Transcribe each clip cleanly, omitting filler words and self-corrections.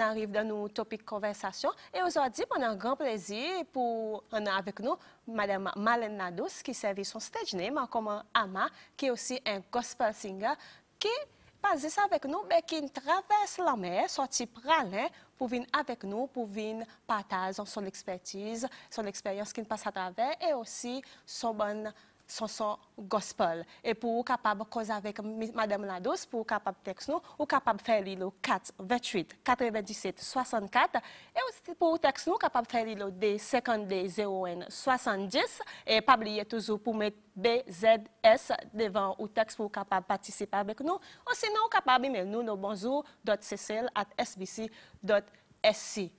arrive dans nos topics conversation. Et aujourd'hui, on a un grand plaisir pour on a avec nous Madame Marlène Nados, qui servait son stage name comme Ama, qui est aussi un gospel singer, qui passe ça avec nous, mais qui traverse la mer, sorti pralin, pour venir avec nous, pour venir partager son expertise, son expérience qui passe à travers, et aussi son gospel. Et pour capable causer avec Madame Nados, pour capable texte nous, ou capable faire le 4 28 97 64, et aussi pour texte nous, capable faire le D52 01 70, et pas oublier toujours pour mettre BZS devant ou texte pour capable participer avec nous, ou sinon capable email nous no bonjour.ccl@sbc.sc.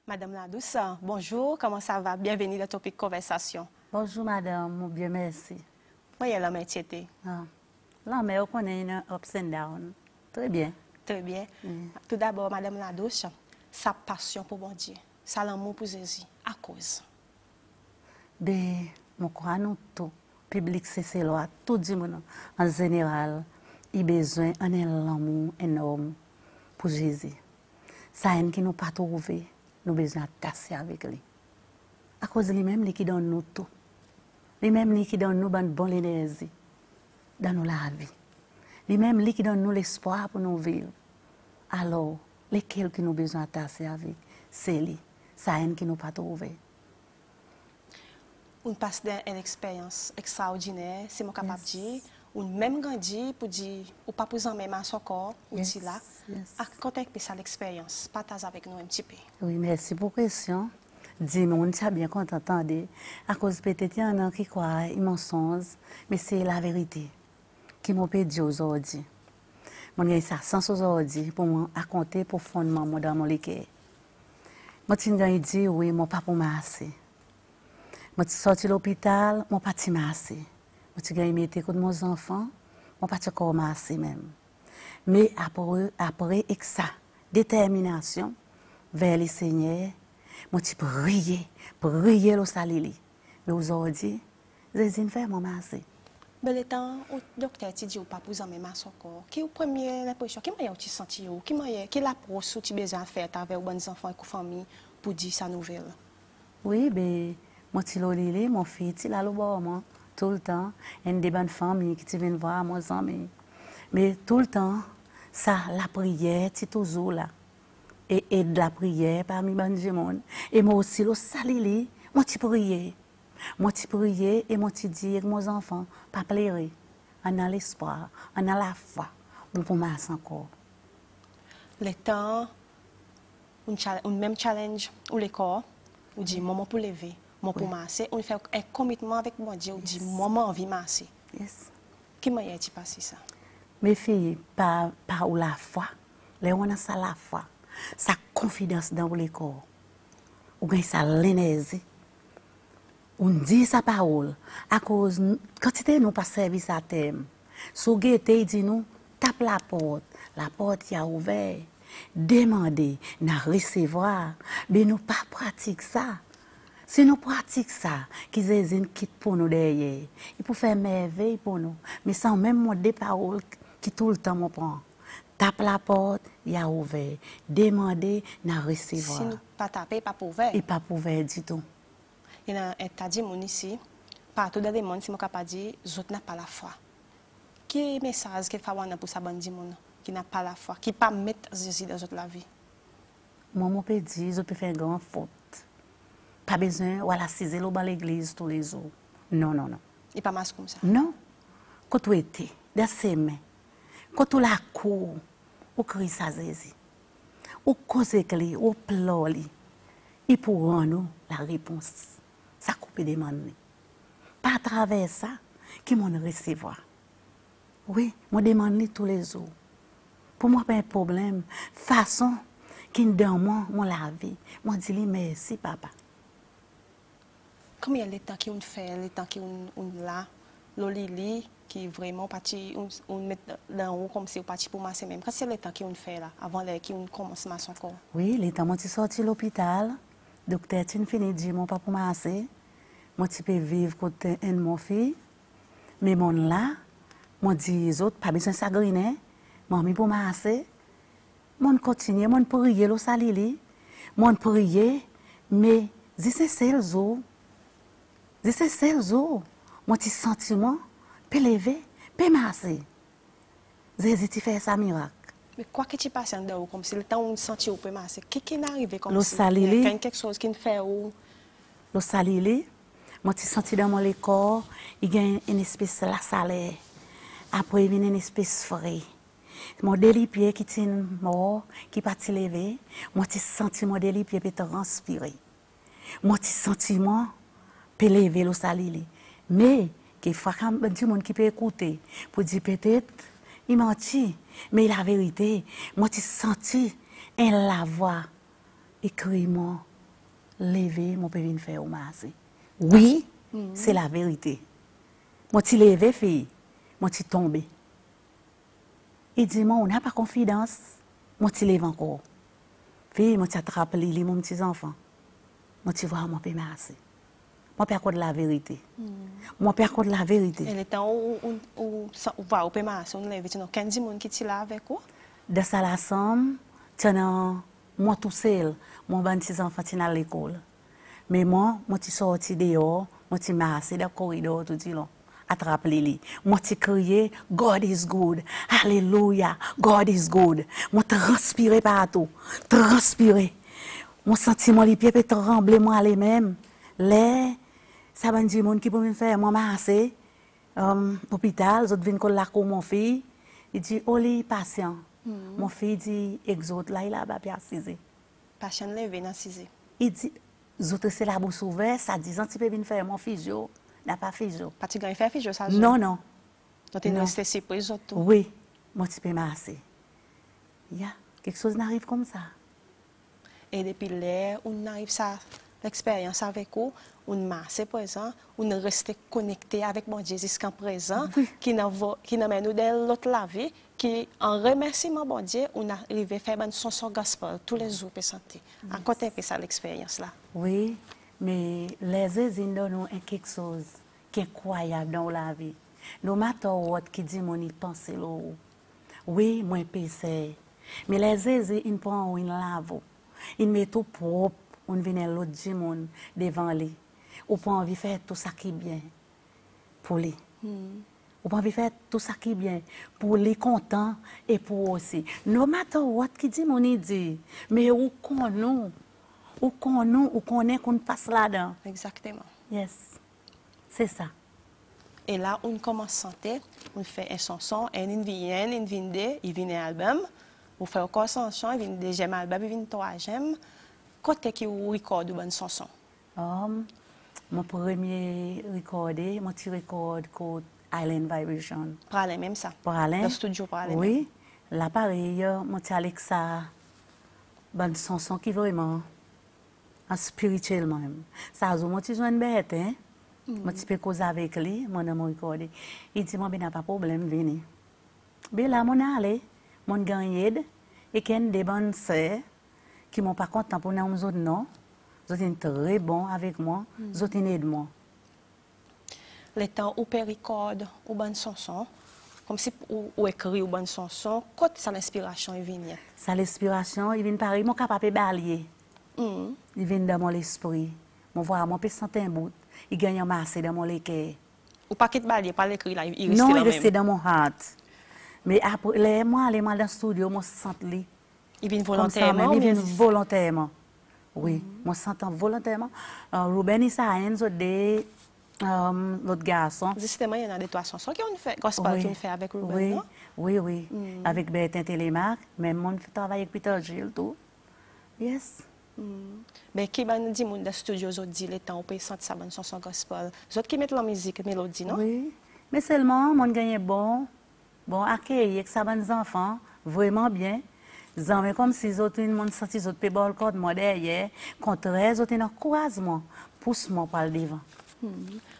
Madame Nados, bonjour, comment ça va? Bienvenue dans Topic Conversation. Bonjour madame, bien merci. Oui, la métier. La mère connaît une ups and down. Très bien. Très bien. Tout d'abord, Madame Nados, sa passion pour bon Dieu, sa l'amour pour Jésus, à cause. Ben, je crois nous tout. Public, c'est là, tout le monde en général, il a besoin d'un amour énorme pour Jésus. Ça aide qui nous pas trouvé. Nous avons besoin de tasser avec lui. À cause de lui-même, qui donne nous tout. Lui-même, qui donne nous une bonne énergie dans nos la vie. Lui-même, qui donne nous l'espoir pour nous vivre. Alors, lesquels qui nous avons besoin de tasser avec, c'est lui. Ça aide qui nous pas trouvé. On passe d'une expérience extraordinaire, c'est mon capable de dire. On même grandi pour dire, ou pas pour en même à son corps, ou dit là. À côté de ça l'expérience, partage avec nous un petit peu. Oui, merci pour la question. Dis-moi, on est bien content d'entendre. À cause peut-être il y en a qui croient, ils mensonges, mais c'est la vérité qui m'a dit aujourd'hui. Mon gars, ça sens aujourd'hui pour me raconter pour fondement dans mon cœur. Moi, tu m'as dit, oui, mon papa m'a assez. Moi, tu sorti de l'hôpital, mon papa m'a assez. Je suis mis avec mes enfants, je ne suis pas encore assez même. Mais après ça, détermination vers le Seigneur, je suis prié au salut. Mais aujourd'hui, Jésus fait mon assez. Mais le temps où le docteur te dit ou pas pour même à son corps, quelle est la première impression? Quelle est tu senti? Quelle approche tu as besoin de faire avec les enfants et la famille pour dire sa nouvelle? Oui, mais mon fils, il a le bon tout le temps, il y a des bonnes familles qui viennent voir mes amis. Mais tout le temps, ça, la prière, c'est toujours là. Et de la prière parmi les gens. Et moi aussi, le salut, moi, je prie. Moi, je prie et moi, je dis à mes enfants, pas pleurer. On a l'espoir, on a la foi. On commence encore. Le temps, un même challenge, ou le corps, on dit, moment pour lever. Mon pour masser, on fait un commitment avec mon Dieu, on dit moment envie masser. Yes. Qui m'a dit passer ça? Mes filles, par la foi, les on a ça la foi, sa confiance dans le corps, ou bien sa l'énergie. On dit sa parole à cause quand nous pas service à thème. So gueté dit nous tape la porte y a ouvert, demandez, n'a recevoir, mais nous pas pratique ça. Si nous pratiquons ça, qui Jésus quitte pour nous derrière, il peut faire merveille pour nous. Mais sans même moi des paroles qui tout le temps me prend. Tape la porte, il y a ouvert. Demandez, n'a recevoir. Si nous pas taper, pas ouvert. Et pas ouvert du tout. Il y a un tas de monde ici, partout dans le monde, si je capable de dire, les autres n'ont pas la foi. Quel est le message qu'il faut avoir pour ça, qui n'a pas la foi, qui ne peut pas mettre Jésus dans la vie? Moi, je peux dire, je peux faire une grande faute. Pas besoin de l'assiser dans l'église tous les jours. Non, non, non. Il pas mal comme ça. Non. Quand tu étais dans ses mains, quand tu la cours, tu cries à Jésus. Tu causes avec lui, tu pleures lui. Il peut rendre la réponse. Ça coupe des mains. Pas à travers ça, qui m'en recevoir. Oui, je demande tous les jours. Pour moi, pas un problème. Façon qui me donne moi la vie. Moi, je dis merci, papa. Combien de temps qu'on fait, le temps qu'on là, l'olili, qui est vraiment parti, on met dans haut comme si on parti pour masser même. Quand c'est le temps qu'on fait là, avant qu'on commence à masser encore? Oui, le temps, moi, je suis sorti de l'hôpital. Docteur, tu finis de dire, mon pas pour masser. Moi, tu peux vivre côté un de mon fille. Mais mon là, moi, dis les autres, pas besoin de s'agriner. Moi, pour masser. Moi, continue, moi, pour prier, le salili. Moi, prier, mais, c'est celle jour. C'est celle jour. Moi, tu sentiment, peut lever, peut masser. Jésus, tu fais ça miracle. Mais quoi que tu passes en dehors, comme si le temps où on sentit au peu masser, qu'est-ce qui est arrivé comme Le si? salili. Il y a quelque chose qui ne fait où? Le salili. Moi, tu senti dans mon corps, il y a une espèce de la salaire. Après, il y a une espèce de frais. Mon délipier qui est mort, qui pas te lever, moi, tu senti mon délipier peut te transpirer. Moi, tu senti moi peut lever le salili. Mais, qu'il faut quand même du monde qui peut écouter, pour dire peut-être, il mentit, mais la vérité, moi, tu senti la voix, écris-moi, lever, mon peut venir faire au marché. Oui, c'est la vérité. Moi, tu levé, fille. Moi, tu tombé. Il dit, moi, on n'a pas confiance. Moi, tu lèves encore. Fille, moi, tu attrapes les mon petits enfants. Moi, tu vois, moi, je peux marcher. Moi, je peux de la vérité. Moi, je peux de la vérité. Et le temps où on va au peu marcher, on lève, tu as 15 personnes qui sont là avec vous? De ça, la somme, tu as moi tout seul. Mon petits enfants, tu à l'école. Mais moi, je sorti dehors, moi, je marche dans le corridor tout le long. Attrape les. Moi, je crié, God is good. Alléluia, God is good. Moi, transpiré partout. Transpiré. Mon sentiment, les pieds, trembler, moi, aller même. Les, ça va dire, monde qui peut me faire, moi, marcher, hôpital, je viens là avec mon fille. Il dit, oh, les patient. Mon fille dit, exote, là, il a pas assisé. Patient levé dans 6 Il dit, c'est la bouche ouverte, ça dit, tu peux venir faire mon physio, n'a pas physio. Pas tu gagnes faire physio ça? Non, non. Donc tu es resté surprise tout. Oui, moi tu peux masser. Quelque chose n'arrive comme ça. Et depuis là, on arrive ça, l'expérience avec vous, on masse présent, on reste connecté avec mon Dieu jusqu'à présent, qui nous mène nous dans l'autre la vie, qui en remerciement bon Dieu, on arrive à faire une chanson gospel tous les jours pour santé. À côté de ça l'expérience là. Oui, mais les usines donnent quelque chose qui est incroyable dans la vie. No matter what qui dit mon y pense l'eau. Oui, moi pensais. Mais les usines ils prennent une lave. Ils mettent tout propre, on vient l'autre du monde devant lui. On pas envie de faire tout ça qui est bien pour lui. On pas envie de faire tout ça qui est bien pour les contents et pour aussi. No matter what qui dit mon dit, mais où connaît qu'on passe là-dedans. Exactement. Yes, c'est ça. Et là, on commence à chanter, on fait une chanson, et il vient deux, il vient un album, on fait encore une chanson, il vient un deuxième album, il vient un troisième. Côté qui vous recorde une chanson? Mon premier recordé, mon petit record code Island Vibration. Parlez même ça. Parlez. Le studio parlez. Oui, l'appareil, mon petit Alexa, une chanson qui vraiment spirituellement même. Ça, mon petit joint bête, hein? Moi, tu peux causer avec lui, mon ami recordé. Il dit, moi, ben, n'a pas de problème, venez. Ben là, mon allé, mon gagné, et qu'il y a des bonnes sœurs qui m'ont pas content pour nous autres, non. Ils sont très bons avec moi, ils sont aidés moi. Le temps où on recorde une bonne chanson, comme si on écrit une bonne chanson, quand ça l'inspiration est venue? Ça l'inspiration, il vient par mon capable de balayer. Il vient dans mon esprit. Mon voix, mon peut sentir un bout. Il gagne un masse dans mon cœur. Ou pas qu'il balaye, pas l'écrit là, il reste non, là il reste dans mon heart. Mais après, moi, aller dans le studio, moi, sens lui. Il vient volontairement? Il vient volontairement. Oui, moi, sentant volontairement. Ruben Isaïen, l'autre garçon. Justement, il y en a des trois chansons qu'on fait, gospel qu'on fait avec Ruben, non? Oui. Avec Bertin Télémac, même mon travail avec Peter Gilles, tout. Yes. Mais qui va nous dire dans le studio, ils dit le temps, on peut sentir ça bonne chanson gospel. Les autres qui mettent la musique, mélodie, non? Oui, mais seulement, mon gagne bon accueil avec ça, bonnes enfants, vraiment bien. Mais comme si les autres, ils m'ont senti, les autres, pédales, corde, moi derrière, contraire, les autres, ils ont encouragement pousse-moi par le devant.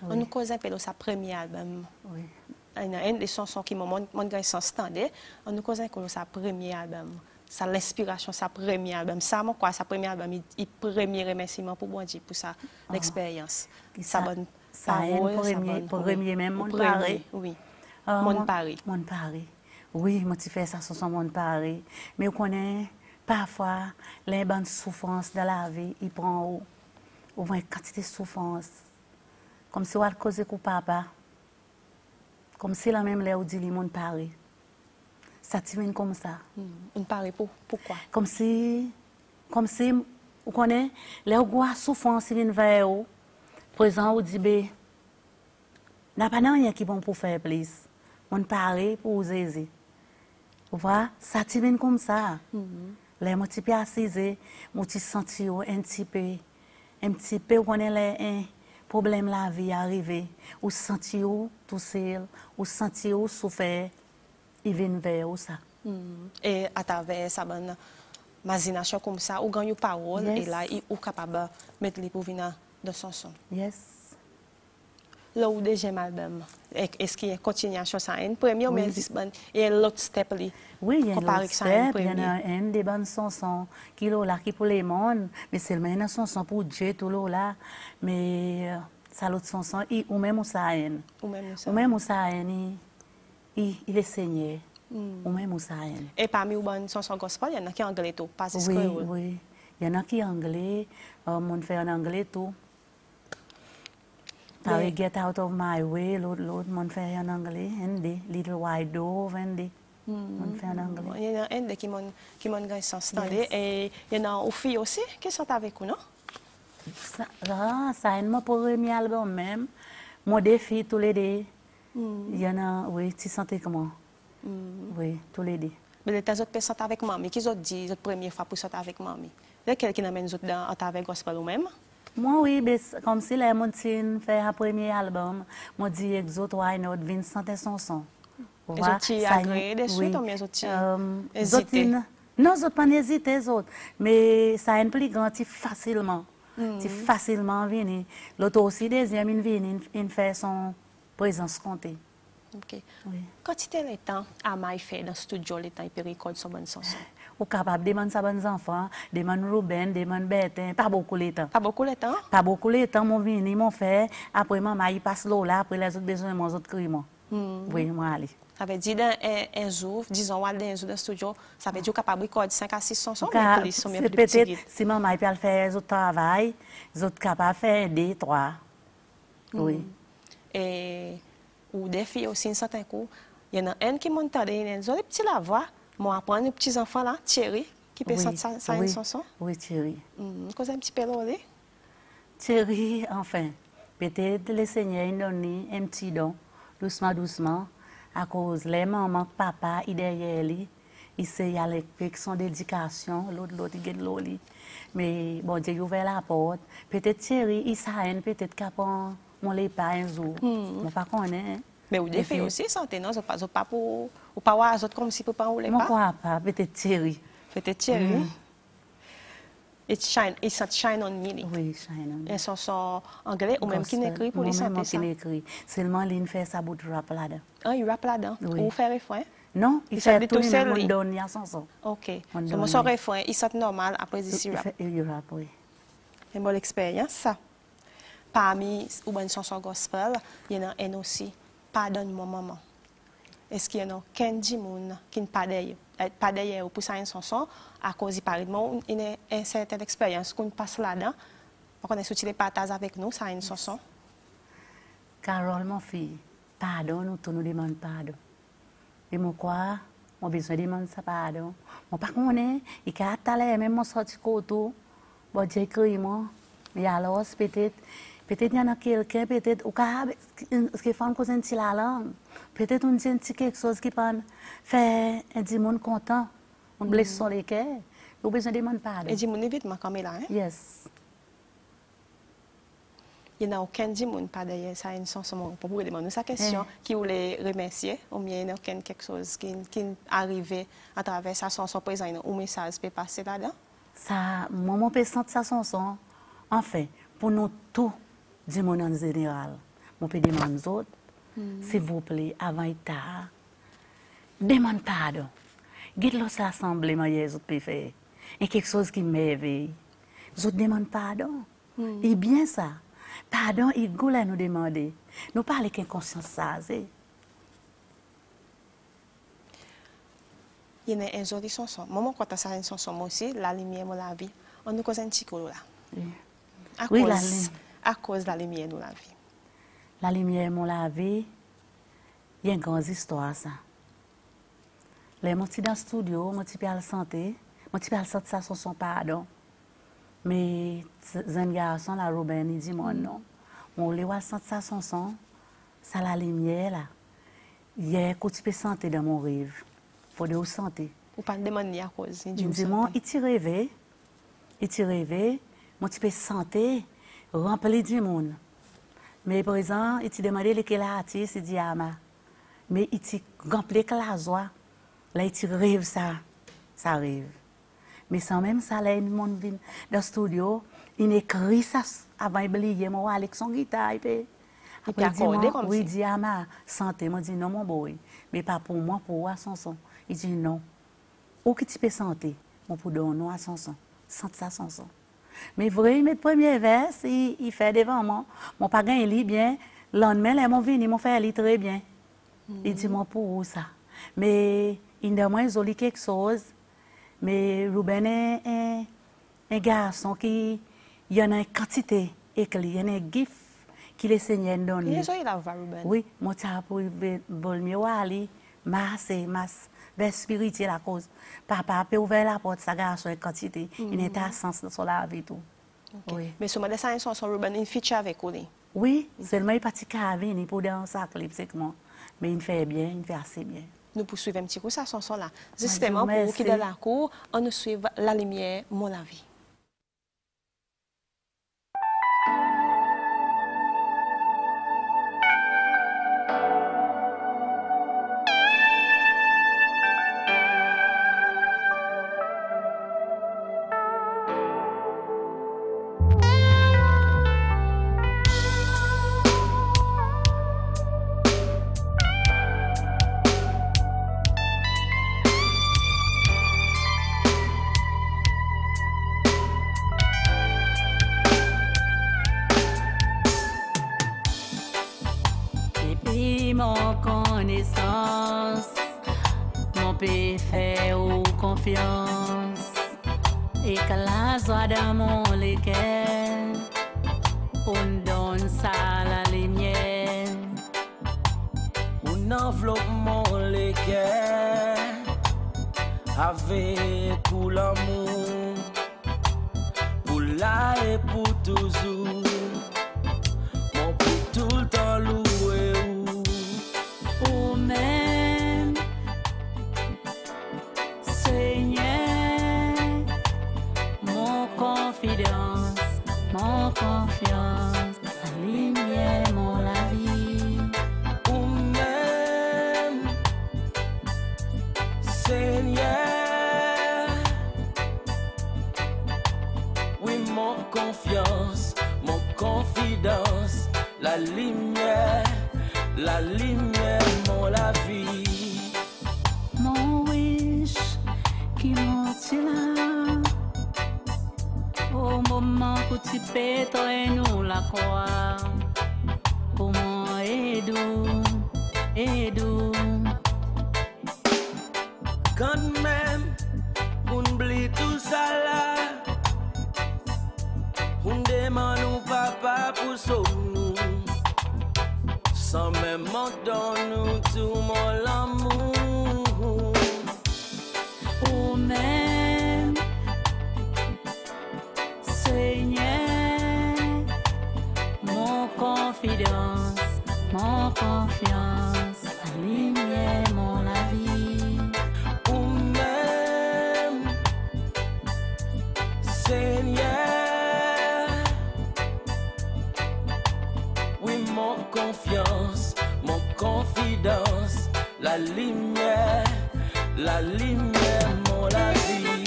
On nous cause un peu de sa premier album. Oui. Un des chansons qui m'ont mon sens standard, on nous cause un peu de sa premier album. Sa l'inspiration, sa premier album. Ça, moi, quoi, sa premier album, il premier remerciement pour bon Dieu, pour sa l'expérience. Sa bonne parole, premier même, mon pari. Oui. Mon pari. Mon pari. Oui, moi, tu fais ça sur mon pari. Mais on connaît parfois les bonnes souffrances de la vie, il prend une quantité de souffrance. Comme si on a causé avec papa. Comme si la même là où dit mon pari. Ça t'imagine comme ça. On pari pourquoi? Comme si, vous connaissez, les gros souffrances viennent vers vous. Par exemple, vous dites, n'a pas rien qui bon pour faire plus. On parle pour vous aider. Vous voyez, ça t'imagine comme ça. Les mots types assisés, moi tu sens un petit peu, vous connaissez les problèmes de la vie arrivé, ou senti tout seul, ou senti souffert, il vient vers vous ça. Et à travers sa bonne imagination comme ça, ou gagne une parole, et là, il est capable de mettre les pour venir dans son son. Yes. Là où deuxième album, est-ce qu'il y a une continuation ça? Un premier, mais il y a l'autre step. Oui, il y a un autre step, il y a un des bonnes chansons qui est là, qui pour les mondes, mais seulement une chanson pour Dieu, tout là. Mais ça l'autre chanson, ou même ça, ou même ça, il est Seigneur. Ou même ça. Et parmi les bonnes chansons gospel, il y en a qui sont anglais tout, pas créole. Oui, il y en a qui sont anglais, on fait en anglais tout. Get Out of My Way, l'autre, on fait en anglais, Hindi, Little White Dove, Hindi. On fait en anglais. Il y en a un qui m'ont gagné son standard. Et il y en a aux filles aussi qui sont avec vous, non? Ça c'est mon premier album même. Mon défi, tous les deux. Il y en a, oui, tu sentais comment? Oui, tous les deux. Mais les autres personnes sont avec mamie, qui ont dit la première fois pour sortir avec mamie? Il y a quelqu'un qui amène les autres avec gospel ou même? Moi, oui, comme si les gens fait un premier album, moi, je dis, exote, why not, Vincent et Sanson. Les autres agréés des suites ou bien les autres hésité? Non, les autres pas hésité, les autres. Mais ça a un plus grand, facilement. Facilement venir. L'autre aussi, deuxième, il vient, il fait son présence comptée. Ok. Oui. Quand tu étais le temps, à fait dans le studio, le temps, il peut recorder son bonne chanson. Ou capable de demander sa bonne enfants, demander Ruben, demander Bertin, pas beaucoup de temps. Pas beaucoup de temps? Pas beaucoup de temps, mon vini, mon fait, après maman, il passe l'eau là, après les autres besoins, mon autres cris, moi. Oui, moi, allez. Ça veut dire un jour, disons, un jour dans le studio, ça veut dire capable de recorder 5 à 6 chansons, mais plus, peut-être, si maman peut faire les autres travail, les autres capables de faire 2, 3. Oui. Et ou des filles aussi, un certain coup, il y en a un qui monte des petits la voix. Moi, apprendre les petits enfants là, Thierry, qui peut sortir ça une chanson. Oui, Thierry. Cause un petit peu là. Thierry, enfin, peut-être le Seigneur il donne un petit don, doucement, doucement, à cause les mamans, papa, il derrière lui, il sait y aller avec son dédication, l'autre, il get l'eau. Mais bon Dieu, il ouvre la porte. Peut-être Thierry, il s'arrête, peut-être qu'il prend mon lépa un jour. Mais pas qu'on est. Mais vous des filles aussi, santé, non? Pas pour ou pas voir autres comme si pour pas ou les pas. Moi pas, peut-être Thierry. Peut-être Thierry. It shine on me. Oui, shine on me. Et chanson anglais ou même qui n'écrit pour les santé ça. Qui n'écrit. Seulement il fait sa bout de rap là-dedans. Ah, il rap là-dedans. Ou faire refrain? Non, il fait tout le monde donne la chanson. OK. Donc son refrain, il sort normal après il rap. Il rap, oui. C'est une bonne expérience ça. Parmi ou bonne chanson gospel, il y en a un aussi. Pardonne-moi maman. Est-ce qu'il y en a Kenji Moon qui ne pas d'ailleurs pour ça une chanson à cause il parle de moi une certaine expérience qu'on passe là-dedans. On est sorti les partages avec nous, ça une chanson. Carole, mon fille, pardonne ou tu nous demandes pardon. Et moi quoi, mon besoin de demander ça pardon. Moi pas connais, il a talé même mon sorti koto. Bon Dieu écrit moi. Mais alors peut-être il y en a quelqu'un, peut-être, qui fait une cause de la langue. Peut-être on dit quelque chose qui peut faire un monde content. On blesse sur les cœurs. Il a besoin de demander pardon. Et dis-moi évidemment comme il a, hein? Yes. Il n'y a aucun dis-moi pas d'ailleurs, ça a une chanson pour vous demander sa question, qui voulait remercier, ou bien il n'y a aucun quelque chose qui arrive à travers sa chanson présente, ou message peut passer là-dedans? Ça, moi, je peux sentir sa chanson. Enfin, pour nous tous, du monde en général. Je peux demander aux autres, s'il vous plaît, avant tard, demande pardon. Guide l'autre rassemblement, vous peut faire. Et quelque chose qui m'éveille. Vous demandez pardon. Et bien ça. Pardon, il goûte nous demander. Nous parlons qu'une conscience ça. Il y a une jolie chanson. Maman, quand tu as une chanson, moi aussi, la lumière, moi, la vie. On nous cause un petit coup là. Oui. À cause de la lumière, nous la vie. La lumière, moi, la vie, il y a une grande histoire, ça. Les gens dans le studio, je suis à la santé, je suis à la santé, ça, son pardon. Mais, un garçon, la Robin, il dit, non. On les voit sentir ça, son son, ça, la lumière, là. Il y a un coup de santé dans mon rêve. Il faut de vous santé. Ou pas demander à cause. Il dit, il t'y rêvé, mon petit santé, rempli du monde. Mais, par exemple, il t'a demandé lequel artiste, il dit, mais il t'a rempli que la joie. Là, il rêve ça rêve. Mais sans même ça, là, il monde vient dans le studio, il écrit ça avant d'oublier, moi, avec son guitare. Après, il dit, santé. Moi, je dis, non, mon boy, mais pas pour moi, pour à son son. Il dit, non. Où que tu peux santé, moi, pour donner à son son. Sente ça, son son. Mais vrai, le premier vers, il fait devant moi. Mon parent, il lit bien. Le lendemain, là, mon venu, mon frère, il lit très bien. Il dit, moi, pour où ça? Mais, il demande quelque chose. Mais Ruben est un garçon qui il y en a une quantité écrit, il y en a un gif qui le Seigneur donne. Il y a Ruben. Oui, moi ça pour mieux aller, masse vers spirituel à cause. Papa peut ouvrir la porte, ça garçon une quantité, il est à sens sur la vie tout. Oui. Mais sur ma dessin son Ruben, il feature avec lui. Oui, seulement il parti carvin pour dans sa clip c'est comment. Mais il fait bien, il fait assez bien. Nous poursuivons un petit coup ça chanson là. Justement pour vous qui dans la cour, on nous suit la lumière, mon avis. Mon pays fait confiance et que la joie dans mon léquel on donne ça la lumière. On enveloppe mon léquel avec tout l'amour pour là et pour toujours. Mon pour tout le temps loué ou même Seigneur, mon confiance, la lumière, mon la vie. Ou même Seigneur, oui mon confiance, mon confidence, la lumière, mon la vie. Mon wish qui monte là, au moment où tu peux et nous la croix, pour moi et doux. Quand même, on oublie tout ça là, on demande au papa pour sauver nous. Sans même donner tout mon amour. Ou même Seigneur, mon confidence, la lumière, mon la vie. Ou même Seigneur, oui mon confiance, mon confidence, la lumière, mon la vie.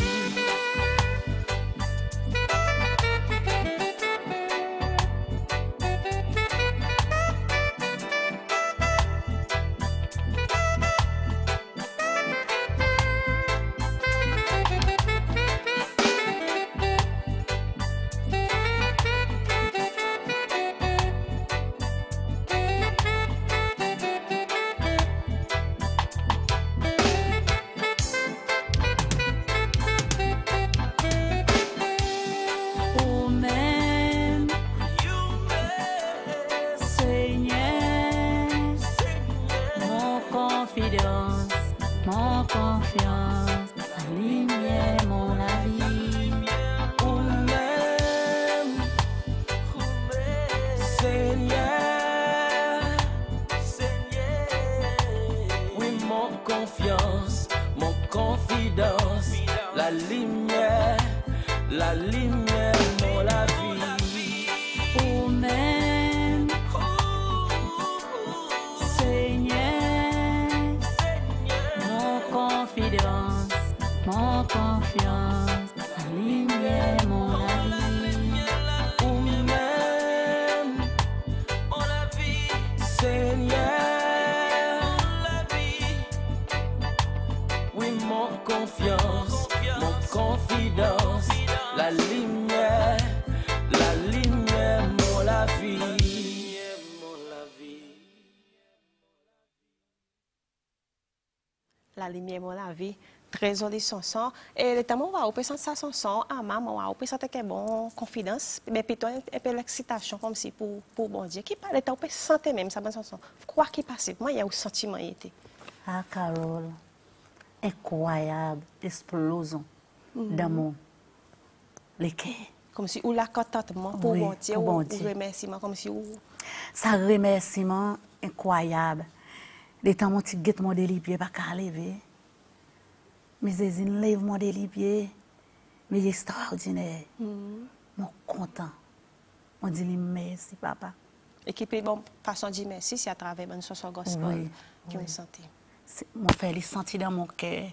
confiance, la lumière, mon avis. Ou même, Seigneur, oui, mon confiance, mon confidence, la lumière, mon la vie. Ou même, Seigneur, mon confidence, la lumière, mon avis. Ou même, Seigneur, oui, mon confiance, mon confidence, la lumière, mon la vie. La lumière, mon la vie. Très jolie chanson. Et le temps où on va présenter sa chanson, à maman, on va présenter qu'elle bon confidence, mais plutôt un peu l'excitation comme si pour bon Dieu. Qui parle, le temps où on sentir même sa bonne chanson. Quoi qui passe, moi il y a un sentiment il était. Ah, Carole, incroyable explosion d'amour. Les cœurs. Comme si ou la contentement pour Oui, bon Dieu, pour ou bon Dieu. remerciement, comme si ou... Ça remerciement incroyable. Les temps où tu guettes mon délipier, pas qu'à lever. Mes zézines lèvent mon délipier. Mais extraordinaire. Mon content. On dit merci, papa. Et qui peut bon façon de dire merci, c'est à travers une chanson gospel Oui, qui me sentit. Mon frère, il sentit dans mon cœur.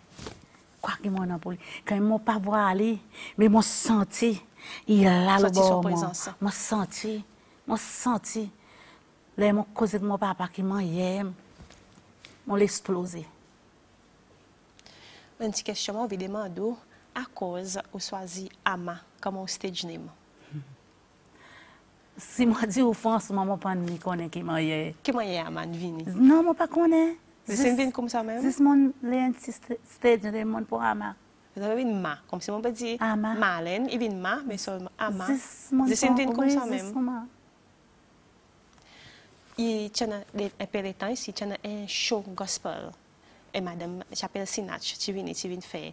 Quoi qu'il m'en a pour lui. Quand il m'a pas voir aller, mais mon senti, il a le Senti son bon. présence. Mon senti. Là, mon cause de mon papa qui m'aime, mon l'explosé. Une petite question, on veut demander à cause où choisi Ama comme un stage name. Si moi dis au fond, maman pas ni connaît qui m'aime. Qui m'a Ama vini? Non, moi pas connaît. C'est une comme ça même? C'est mon stage name pour Ama. Vous avez une ma, comme si on peut dire Ama. Marlène, il vient ma, mais seulement Ama. C'est une comme ça même. même. Il y a un peu de temps ici, il y a un show gospel. Et madame, j'appelle Sinach, tu viens faire.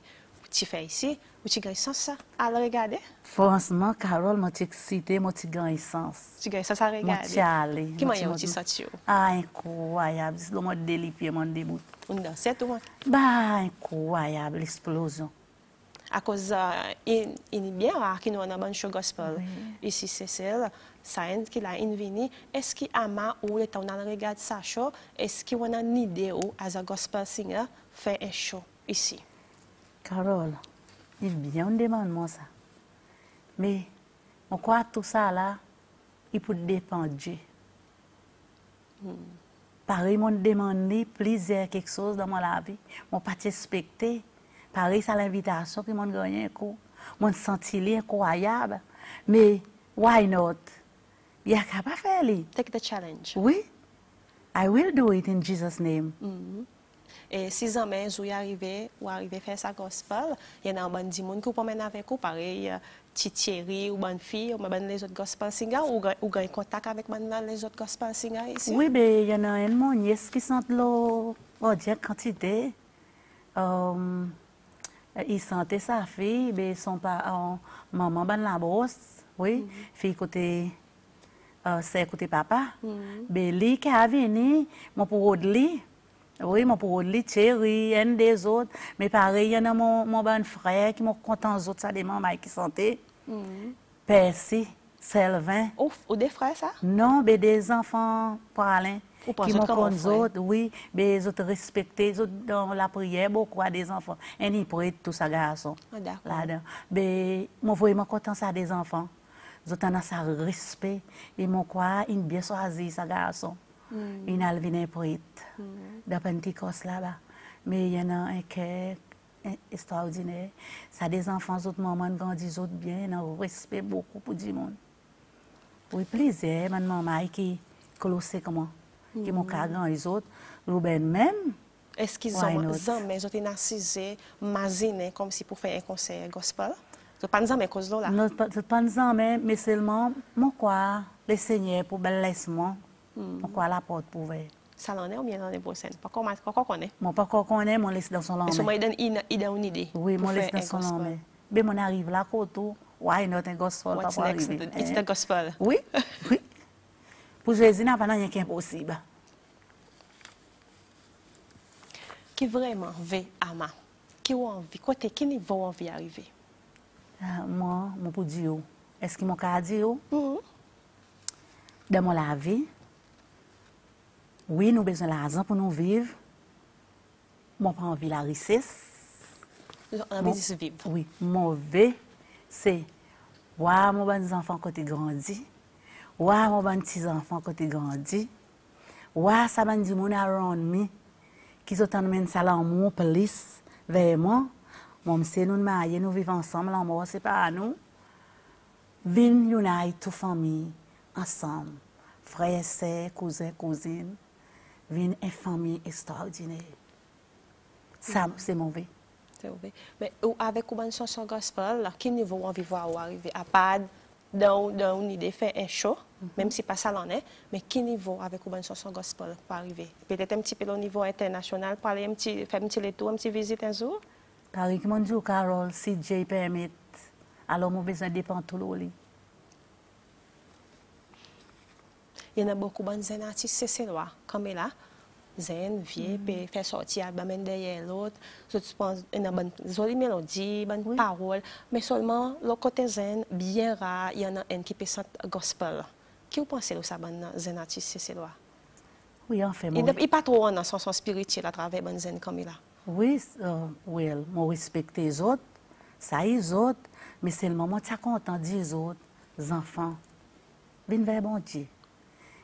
Tu fais ici, ou tu gagnes ça à le regarder? Franchement, Carole, moi, tu excité, moi, tu gagnes sens. Tu gagnes ça à Moi, regarder? tu allé. Qui m'a eu ça? Ah, incroyable. C'est le mode délipier, mon début. On danse, c'est tout. Bah, incroyable, l'explosion. À cause, il est bien rare qu'il y ait un bon show gospel. Ici, c'est celle, ça qui l'a invité. Est-ce qu'il y a ou le temps on regarde ça show, est-ce qu'il y a une idée où, as un gospel singer, fait un show ici? Carole, il bien demande moi ça. Mais, on croit tout ça là, il peut dépendre de Dieu. Pareil, mon demande plaisir quelque chose dans ma vie. Mon pas respecter. Pareil, c'est l'invitation que mon gagné un coup. Mon senti incroyable. Mais, why not? Il y a qu'à pas faire. Take the challenge. Oui. I will do it in Jesus' name. Et 6 ans, mais vous arrivez à faire sa gospel, il y a un bon monde qui peut mener avec vous, pareil, Thierry ou bonne fille, ou même les autres gospel singers, ou gagne contact avec les autres gospel singers ici? Oui, mais il y en a un mon nièce qui sent l'eau, quantité. Il sentait sa fille, mais son maman ban la brosse, oui, fille côté c'est côté papa. Mais lui qui a venu, mon pour lui, oui, mon pour lui, Thierry, un des autres, mais pareil, il y en a mon bon frère qui m'a content aux autres, ça des mamans qui sentaient. Percy, Selvin. Ou des frères, ça? Non, mais des enfants parlants. Qui m'ont connu autres, oui, mais les autres respectés, les autres dans la prière, beaucoup à des enfants. Et ils prêtent tout ça, garçon. Là-dedans. Mais moi, vraiment content ça des enfants. Ils ont ça respect. Et mon quoi, ils bien choisi ça, garçon. Ils n'ont pas prêt. Dans Pentecôte là-bas. Mais il y en a un cœur extraordinaire. Ça des enfants, les autres mamans grandissent autres bien, ils ont respect beaucoup pour du monde. Oui, plaisir, ma maman qui colossé comment. Qui m'ont carrément les autres, Ruben même. Est-ce qu'ils ont mais ils ont narcisé, masiné comme si pour faire un concert gospel? Ils pas de cause là. Non, pas de mais seulement mon quoi, le Seigneur pour bel laissement, mon quoi la porte pour ouvrir. Ça l'en est ou bien l'année prochaine? Pas qu'on connaît. Mon pas qu'on connaît, mon laisse dans son langue. Mais moi, il donne une idée. Oui, mon laisse dans son langue. Mais mon arrive là, côté, why not un gospel? What's next? It's the gospel. Oui, oui. Pour Jésus, n'a pas rien qui est impossible. Qui vraiment veut Ama? Qui a envie? Côté, qui niveau envie arriver? Moi, mon pour dire, est-ce que mon cas dire? Dans la vie, oui, nous avons besoin d'argent pour nous vivre. Moi, pas envie de la richesse. Envie de se vivre. Oui, mon vie, c'est voir mon bon enfant quand ils grandissent, voir mon bon petits enfants quand ils grandissent, voir ça ben dit mon around me, qui sont en train de ça l'amour plus vers moi. Moi, c'est nous mariés, nous vivons ensemble, l'amour c'est pas nous. Vin unite toute famille ensemble, frères, sœurs, cousins, cousines, vin une famille extraordinaire. Ça, c'est mauvais. C'est mauvais. Mais avec une chanson gospel, là, quel niveau on veut voir arriver? À part dans une idée, faire un show, même si pas ça l'en est, mais quel niveau avec une chanson gospel pour arriver? Peut-être un petit peu au niveau international, faire un petit tour, un petit visite un jour? Par exemple, je dis Carole, si Dieu permet, alors mon besoin dépend tout le lit. Il y en a beaucoup de zen artistes, c'est là, comme là. Zen, vieux, puis faire sortir album derrière l'autre. Je pense qu'il y a une jolie mélodie, une bonne parole. Mais seulement, le côté zen, bien rare, il y en a un qui peut chanter gospel. Qui vous pensez de ça, zen artiste, c'est là? Oui, en fait. Il n'est pas trop dans son spirituel à travers une zen comme il a. Oui, oui, je respecte les autres, ça les autres, mais c'est le moment où tu es content des autres enfants. Viens vers bon Dieu.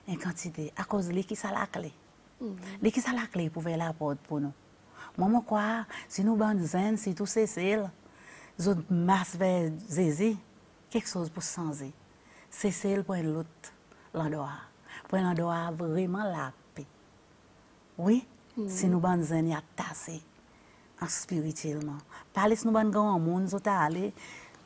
En quantité, à cause de qui ça la clé. Qui ça la clé pour ouvrir la porte pour nous. Moi, je crois, si nous sommes zen, si tout c'est celle, nous autres masse vers Zézé, quelque chose pour changer. C'est celle pour l'autre, l'endroit. Pour l'endroit vraiment la paix. Oui, si nous sommes zen, il y a tassé. Spirituellement. Parler si nous sommes grand monde, nous allons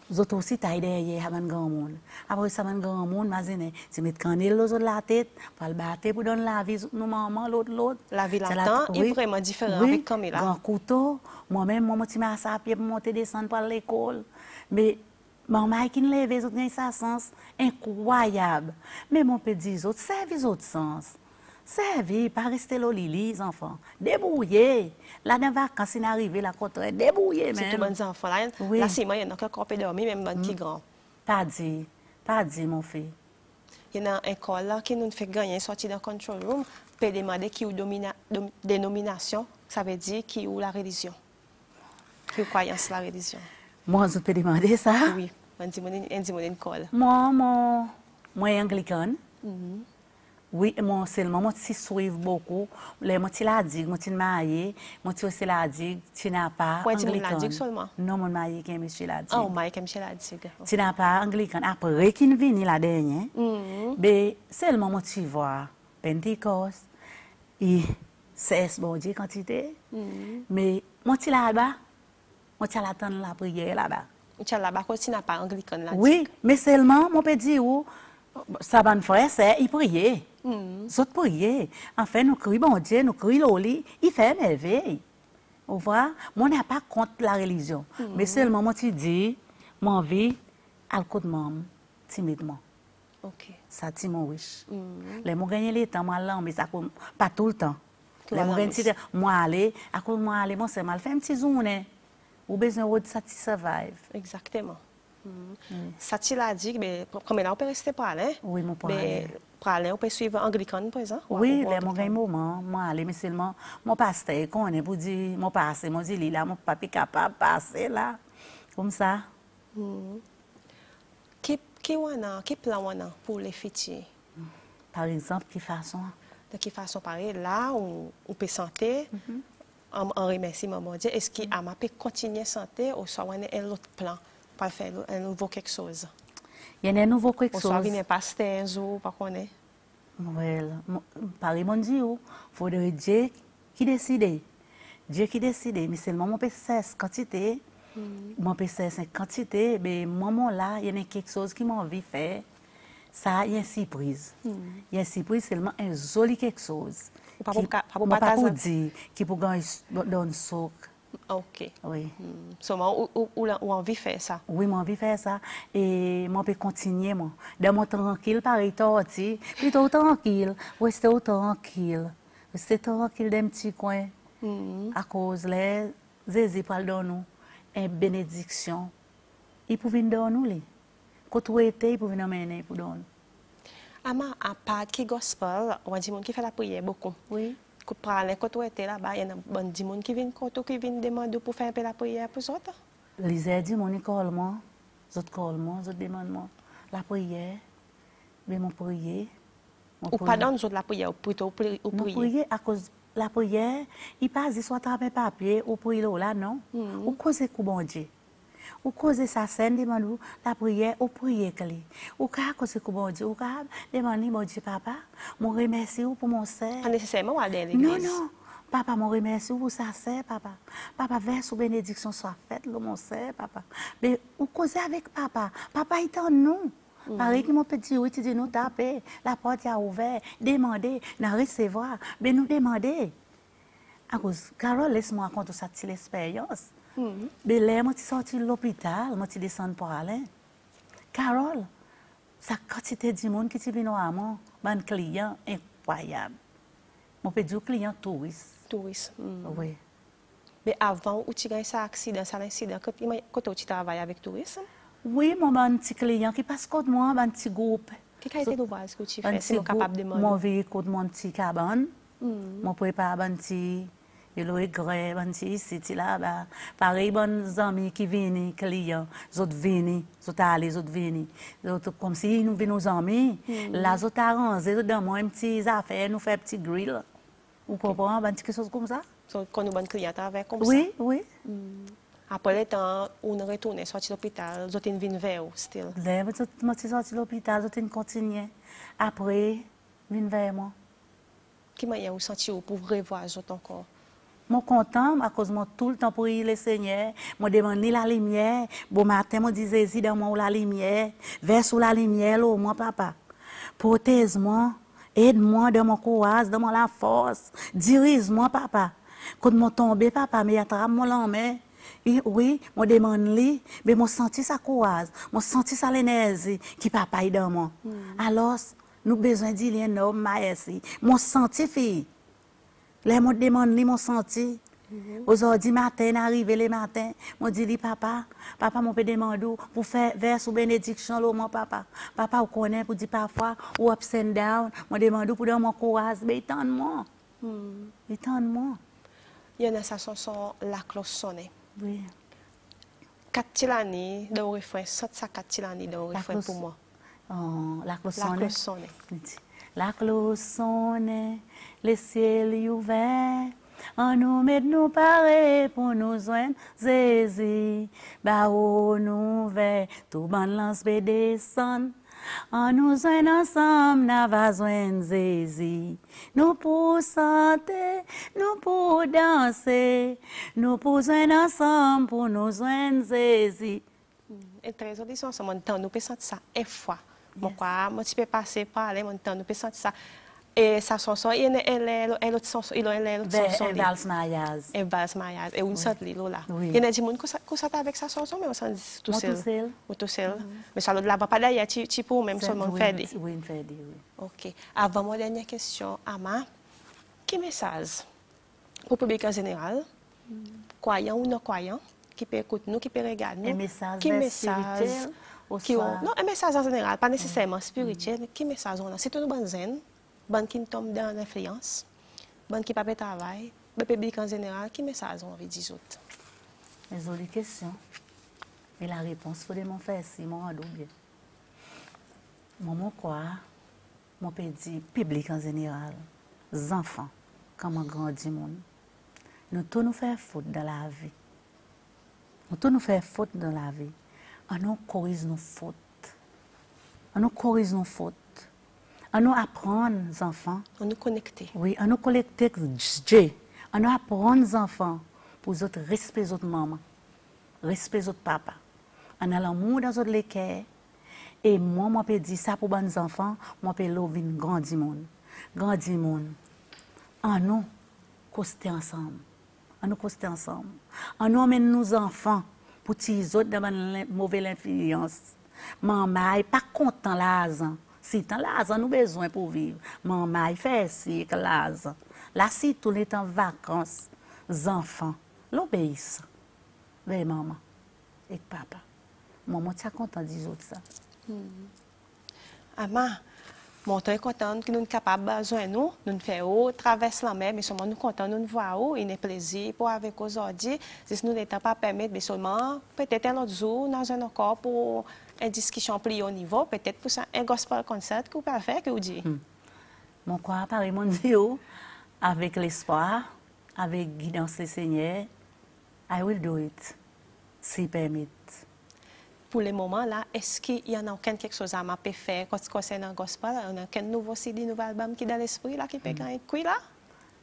nous aussi taille derrière à grand monde. Après ça, grand monde, imagine, si mettre candela dans la tête, pour le battre pour donner la vie, nous maman l'autre. La vie là-dedans est vraiment différente avec comme il a. Grand couteau, moi-même, moi je mets à pied pour monter descendre par l'école. Mais maman qui ne lève les autres gagne ça sens incroyable. Mais mon petit les autres servent les autres sens. Servez, pas rester là, les enfants. Débrouillez. Là, dans les vacances, il arrive, la contraire, débrouillez même. C'est tout les enfants. Là, oui. Là, c'est moi, il y en a qui ont dormi, même qui grand. Pas dit, mon fils. Il y a une école là qui nous fait gagner, sortir dans le control room, peut demander qui est dénomination, ça veut dire qui est la religion. Qui est croyance la religion. Moi, je peux demander ça? Oui, on dit mon école. Moi, anglican. Oui, moi seulement, moi je suis beaucoup. Les moi la dit, moi je marié, moi aussi la dit, tu n'as pas anglican. Seulement. Non, mon mari qui est monsieur la dit. Oh, mari qui est monsieur la dit. Tu n'as pas anglican. Après qu'il vient la dernière, mais seulement moi tu vois Pentecôte et 16 bon Dieu quantité. Mais moi tu là-bas, moi tu l'attendre la prière là-bas. Tu là-bas quand tu n'as pas anglican là. Oui, mais seulement mon petit où ça va frère, c'est il priait. Ils prier. Enfin, nous crions, bon Dieu, nous crions Loli, il fait merveille. Vous voyez, moi, je n'ai pas contre la religion. Mais seulement, moi, tu dis, mon vie, à côté de moi, timidement. Ok. Ça, c'est mon wish. Les mots gagner le temps, moi, là, mais ça pas tout le temps. Les mots gagner moi, aller, à côté de moi, aller, moi, c'est mal fait un petit journée. Ou besoin de ça, tu survive. Exactement. Ça, tu l'as dit, mais comme là, on peut rester par là. Oui, mon père. Mais on peut suivre anglican, par exemple. Oui, les mon gagne moment, moi aller mais seulement mon pasteur connaît pour dire mon passé, mon dit là mon papi capable passer là. Comme ça. Qui plan on a pour les futurs? Par exemple, qui façon? De quelle façon pareil là on peut santé en remerciement mon Dieu. Est-ce qu'il a peut continuer santé ou soit on a un autre plan pour faire un nouveau quelque chose? Il y a un nouveau quelque chose. Ou soit venir pasteur un jour, pas qu'on est. Well, Paris mon Dieu, faudrait Dieu qui décide. Dieu qui décide, mais seulement mon PC quantité. Mon PC c'est quantité, mais moment là, il y a quelque chose qui m'a envie de faire. Ça, il y a une surprise. Il y a une surprise seulement un joli quelque chose Pas pour dire qui pour gagner dans souk. OK. Oui. Seulement ou envie faire ça. Oui, moi envie faire ça et moi peux continuer moi. Dans mon tranquille pareil torti, plutôt tranquille, rester tranquille. Rester tranquille dans un petit coin. À cause les Jésus parle dans nous une bénédiction. Il peut venir dans nous les. Quand où était, il peut venir mener pour donner. Ama à part qui gospel, on dit monde qui fait la prière beaucoup. Oui. Quand on était là-bas, il y a bon du monde qui vient demander pour faire un peu la prière pour autres. Les dit mon école moi, je demande moi la prière, mais mon prier. Ou pas dans nous la prière, plutôt prier. Prier à cause la prière, il passe soit taper papier ou prier là non. Ou causer ku bon Dieu. Ou causer sa scène demande la prière ou prier clé. Ou ka causer ku bon Dieu, ou ka demander mon Dieu papa, mon remercie pour mon sœur. Pas nécessairement aller à l'église. Non. Papa, mon remercie pour ça, c'est papa. Papa, verse ou bénédiction soit faite, mon sœur, papa. Mais ou causer avec papa. Papa, il t'en nous. Pareil que mon petit, oui, tu dis nous taper, la porte est ouverte, demander, nous recevoir, mais nous demander. À cause, Carole, laisse-moi raconter ça, c'est l'expérience. Mais là, je suis sorti de l'hôpital, je suis descendu pour aller. Carole, ça quantité de monde qui vient à moi, un client incroyable. Mon petit client touriste. Touriste. Oui. Mais avant, où tu as eu accident, ça l'incident, quand tu travailles avec tourisme? Oui, mon petit client qui passe contre moi, un petit groupe. Quelle qualité d'ouvrage que tu fais, si tu es capable de demander? Mon véhicule, mon petit cabane, mon prépare un petit, le grès, un petit ici, là-bas. Pareil, bon amis qui viennent, clients, ils viennent, ils allent, ils viennent. Comme si nous venons nos amis, là, ils arrangent, dans moi, un petit affaire, nous fait un petit grill. Vous comprenez, quelque chose comme ça? Quand nous bonnes clients avec comme ça? Oui, oui. Après le temps, on retourne, sorti de l'hôpital, vous êtes venu vers vous, still. Là, je suis sorti de l'hôpital, je suis continué. Après, venu vers moi. Qui m'a eu senti pour revoir encore? Je suis content à cause de tout le temps pour le Seigneur. Je demande la lumière. Bon matin, je dis Jésus dans moi la lumière. Verse la lumière, moi papa. Protège-moi, aide-moi dans mon courage, dans la force. Dirige-moi papa. Quand je tombe, papa, mais attrape-moi la main. Oui, je demande lui, mais je sens sa courage, je sens sa l'énergie qui papa est dans moi. Alors, nous avons besoin de dire non, merci. Je sens fille. Là, je demande lui, je sens. Aujourd'hui matin, arrivé le matin, je dis papa, je peux demander pour faire verse ou bénédiction, mon papa. Papa, vous connaissez pour dire parfois, ou up and down, je demande pour donner mon courage, mais étends-moi. Étends-moi. Il y a une chanson, la cloche sonne. Oui. 4 années de refrain, ça 4 années de refrain pour moi. Oh, la cloche sonne. La cloche sonne, le ciel est ouvert. On nous met nous pareil pour nous joindre Jésus. Bah où nous vers, tout ban lance descend. En nous joindre ensemble, nous va joindre Jésus. Nous pour chanter, nous pour danser, nous pour joindre ensemble pour nous joindre Jésus. Et très audition, ça mon temps, nous peut sentir ça une fois. Pourquoi, moi tu peux passer par là, mon temps, nous peut sentir ça. Et sa chanson, il est l'autre chanson, il est l'autre chanson. Et Vals Mayaz. Et Vals Mayaz. Et on sent là. Il y a des gens qui sont avec sa chanson, mais on sent tout seul. Tout seul. Mais ça ne va pas d'ailleurs, tu peux même seulement faire des. Oui, faire des, oui. OK. Avant ma dernière question, Ama, quel message pour le public en général, croyant ou non croyant, qui peut écouter nous, qui peut regarder nous? Un message spirituel? Non, un message en général, pas nécessairement spirituel. Quel message on a? C'est une bonne zen. Bonne qui tombe dans l'influence, bonne qui ne peut pas travailler, le public en général, quel message on veut dire autres? Les jolies questions. Et la réponse, il faut mon faire si mon rend bien. Mon quoi, mon peut dire public en général, les enfants, comment grandir monde. Nous tous nous faisons faute dans la vie. Nous tous nous faisons faute dans la vie. On nous corrige nos fautes. On nous corrige nos fautes. On nous apprend, les enfants. On nous connecte. Oui, on nous connecte avec Dieu. On nous apprend, les enfants, pour autres respect autres maman, respect autres papa. On a l'amour dans autres cœur. Et moi, je peux dire ça pour les enfants, moi, je peux grandir monde. Grandir monde. en nous, coster ensemble. En nous coster ensemble. En nous emmène nos enfants pour les autres dans une mauvaise influence. Maman n'est pas content l'argent. Si tant l'argent nous besoin pour vivre. Maman fait si que l'argent. Là si tout est en vacances, les enfants l'obéissent. Mais maman et papa. Maman tu es content de dire ça. Ama, mon très content que nous sommes capables de besoin nous faisons traverser la mer, mais seulement nous contents nous voir il est plaisir pour avec aujourd'hui. Si nous n'étions pas permis, mais seulement peut-être un autre jour dans un accord pour une discussion plus haut niveau, peut-être pour un gospel concert que vous pouvez faire, que vous dites. Mon corps apparaît mon Dieu avec l'espoir, avec guidance le Seigneur. I will do it, s'il permet. Pour le moment là, est-ce qu'il y en a quelque chose à m'a faire concernant le gospel? On a quel nouveau CD, nouveau album qui est dans l'esprit là, qui peut gagner quoi là?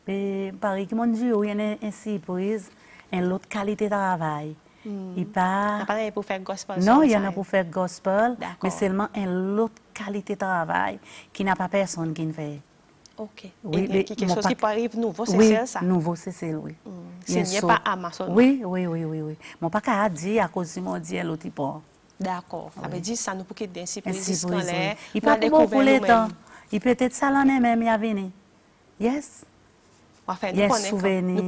Mais pareil que mon Dieu, il y a une surprise, une autre qualité de travail. Il pas pour faire gospel. Non, il y en a pour faire gospel, mais seulement une autre qualité de travail qui n'a pas personne qui ne fait. Ok. Oui, et quelque chose qui peut arriver nouveau, c'est oui, ça? Nouveau, c'est ça, oui. Signé pas Ama seulement. Oui. Mon pas qu'à dire à cause de mon Dieu, l'autre pas. D'accord. Ça veut dire ça nous pour qu'il y ait des surprises. Il peut pas pour le temps. Il peut être ça l'année même, il y a venu. Yes. Il y a des souvenirs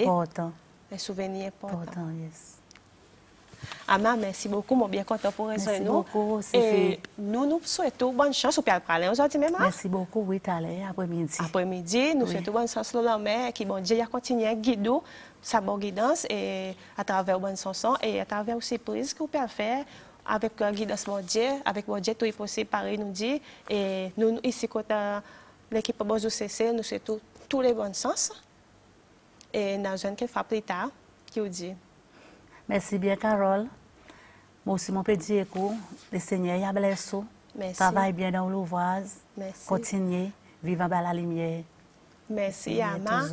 importants. Des souvenirs importants. Yes. Ama, merci beaucoup, mon bien content pour rejoindre nous. Merci beaucoup, et nous souhaitons bonne chance au Père Parler aujourd'hui même. Merci beaucoup, oui, t'allais après-midi. Après-midi, nous souhaitons bonne chance le lendemain, qui bon Dieu a continué à guider sa bonne guidance et à travers bonne chanson et à travers aussi surprises que vous pouvez faire avec la guidance mon Dieu, avec mon Dieu tout est possible, pareil nous dit. Et nous ici côté l'équipe Bozo CC, nous souhaitons tous les bons sens. Et nous allons quelques fois plus tard, qui vous dit. Merci bien, Carole. Moi aussi, mon petit écho, le Seigneur a blessé. Merci. Travaille bien dans l'ouvrage. Merci. Continuez, vivre dans la lumière. Merci, Ama.